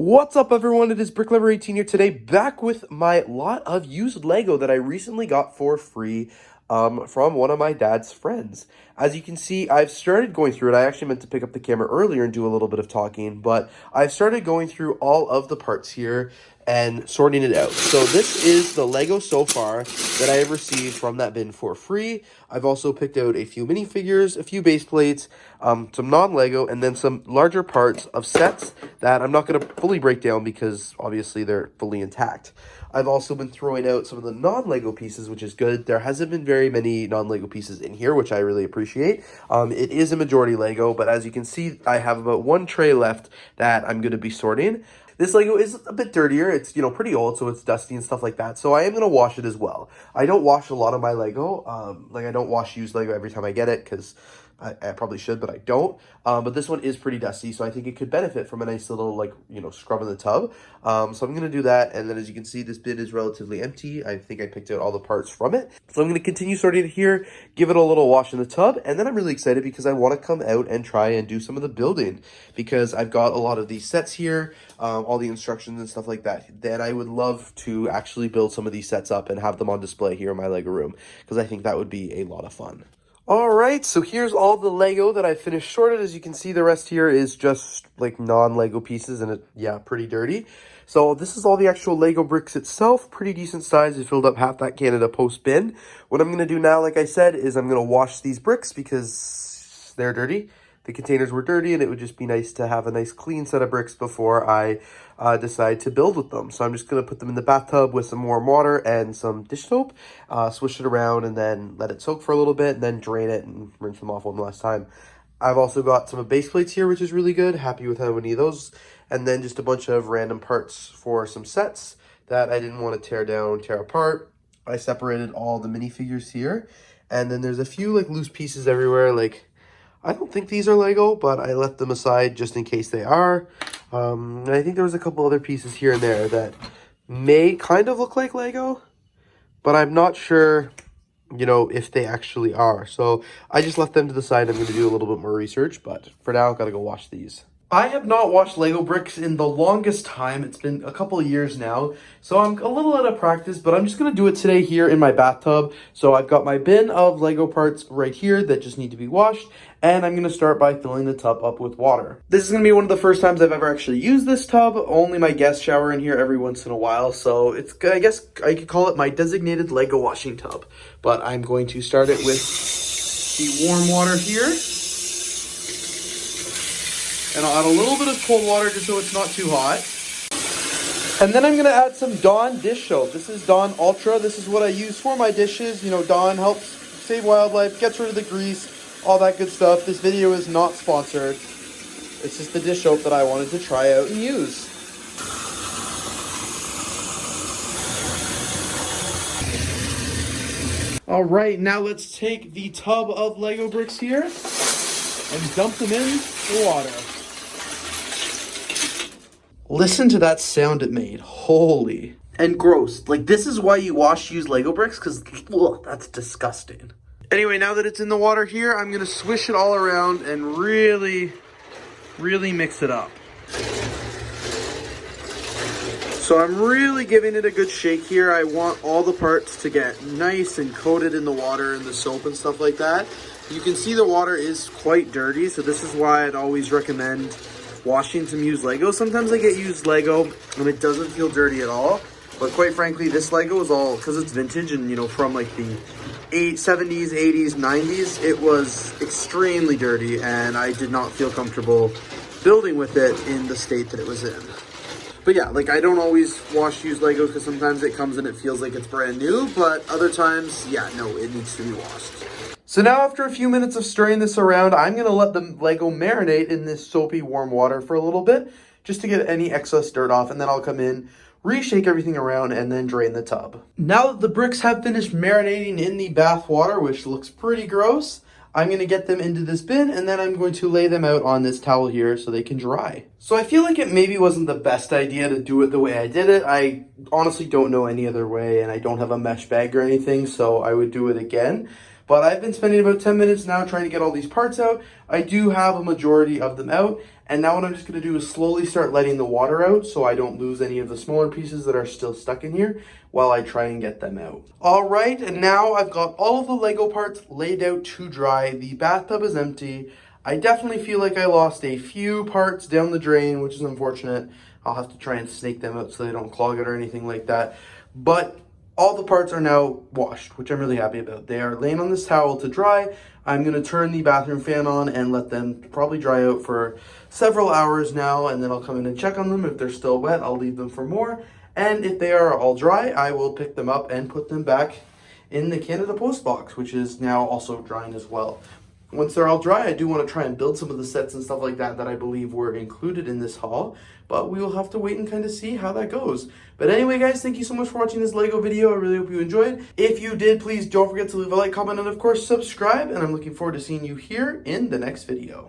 What's up, everyone? It is BrickLetter18 here today, back with my lot of used Lego that I recently got for free from one of my dad's friends. As you can see, I've started going through it. I actually meant to pick up the camera earlier and do a little bit of talking, but I've started going through all of the parts here and sorting it out. So this is the Lego so far that I have received from that bin for free. I've also picked out a few minifigures, a few base plates, some non-Lego, and then some larger parts of sets that I'm not going to fully break down because obviously they're fully intact. I've also been throwing out some of the non-Lego pieces, which is good. There hasn't been very many non-Lego pieces in here, which I really appreciate. It is a majority Lego, but as you can see, I have about one tray left that I'm going to be sorting. This Lego is a bit dirtier. It's, pretty old, so it's dusty and stuff like that. So I am going to wash it as well. I don't wash a lot of my Lego. I don't wash used Lego every time I get it because I probably should, but I don't. But this one is pretty dusty, so I think it could benefit from a nice little, scrub in the tub. So I'm going to do that, and then as you can see, this bin is relatively empty. I think I picked out all the parts from it. So I'm going to continue sorting it here, give it a little wash in the tub, and then I'm really excited because I want to come out and try and do some of the building because I've got a lot of these sets here, all the instructions and stuff like that. Then I would love to actually build some of these sets up and have them on display here in my Lego room because I think that would be a lot of fun. Alright, so here's all the Lego that I finished sorted. As you can see, the rest here is just like non-Lego pieces and pretty dirty. So this is all the actual Lego bricks itself, pretty decent size. I filled up half that Canada Post bin. What I'm going to do now, like I said, is I'm going to wash these bricks because they're dirty. The containers were dirty and it would just be nice to have a nice clean set of bricks before I decide to build with them. So I'm just going to put them in the bathtub with some warm water and some dish soap, swish it around and then let it soak for a little bit and then drain it and rinse them off one last time. I've also got some base plates here, which is really good. Happy with how many of those. And then just a bunch of random parts for some sets that I didn't want to tear down, tear apart. I separated all the minifigures here. And then there's a few loose pieces everywhere. I don't think these are Lego, but I let them aside just in case they are. And I think there was a couple other pieces here and there that may kind of look like Lego, but I'm not sure, if they actually are. So I just left them to the side. I'm going to do a little bit more research, but for now, I've got to go wash these. I have not washed Lego bricks in the longest time. It's been a couple of years now, so I'm a little out of practice, but I'm just going to do it today here in my bathtub. So I've got my bin of Lego parts right here that just need to be washed, and I'm going to start by filling the tub up with water. This is going to be one of the first times I've ever actually used this tub. Only my guests shower in here every once in a while, so it's, I guess I could call it my designated Lego washing tub. But I'm going to start it with the warm water here. And I'll add a little bit of cold water just so it's not too hot. And then I'm going to add some Dawn dish soap. This is Dawn Ultra. This is what I use for my dishes. Dawn helps save wildlife, gets rid of the grease, all that good stuff. This video is not sponsored. It's just the dish soap that I wanted to try out and use. All right, now let's take the tub of Lego bricks here and dump them in the water. Listen to that sound it made. Holy. And gross. This is why you wash used Lego bricks, because that's disgusting. Anyway, now that it's in the water here, I'm going to swish it all around and really, really mix it up. So I'm really giving it a good shake here. I want all the parts to get nice and coated in the water and the soap and stuff like that. You can see the water is quite dirty, so this is why I'd always recommend washing some used Lego. Sometimes I get used Lego and it doesn't feel dirty at all, but quite frankly this Lego is all, because it's vintage and from the 70s, 80s, 90s, it was extremely dirty and I did not feel comfortable building with it in the state that it was in. But yeah, I don't always wash used Lego because sometimes it comes and it feels like it's brand new, but other times, yeah, no, it needs to be washed. So now after a few minutes of stirring this around, I'm going to let the Lego marinate in this soapy warm water for a little bit, just to get any excess dirt off, and then I'll come in, reshake everything around, and then drain the tub. Now that the bricks have finished marinating in the bath water, which looks pretty gross, I'm going to get them into this bin, and then I'm going to lay them out on this towel here so they can dry. So I feel like it maybe wasn't the best idea to do it the way I did it. I honestly don't know any other way, and I don't have a mesh bag or anything, so I would do it again. But I've been spending about 10 minutes now trying to get all these parts out. I do have a majority of them out. And now what I'm just going to do is slowly start letting the water out so I don't lose any of the smaller pieces that are still stuck in here while I try and get them out. All right, and now I've got all of the Lego parts laid out to dry. The bathtub is empty. I definitely feel like I lost a few parts down the drain, which is unfortunate. I'll have to try and snake them out so they don't clog it or anything like that. But all the parts are now washed, which I'm really happy about. They are laying on this towel to dry. I'm going to turn the bathroom fan on and let them probably dry out for several hours now, and then I'll come in and check on them. If they're still wet, I'll leave them for more. And if they are all dry, I will pick them up and put them back in the Canada Post box, which is now also drying as well. Once they're all dry, I do want to try and build some of the sets and stuff like that that I believe were included in this haul, but we will have to wait and kind of see how that goes. But anyway, guys, thank you so much for watching this Lego video. I really hope you enjoyed. If you did, please don't forget to leave a like, comment, and of course, subscribe, and I'm looking forward to seeing you here in the next video.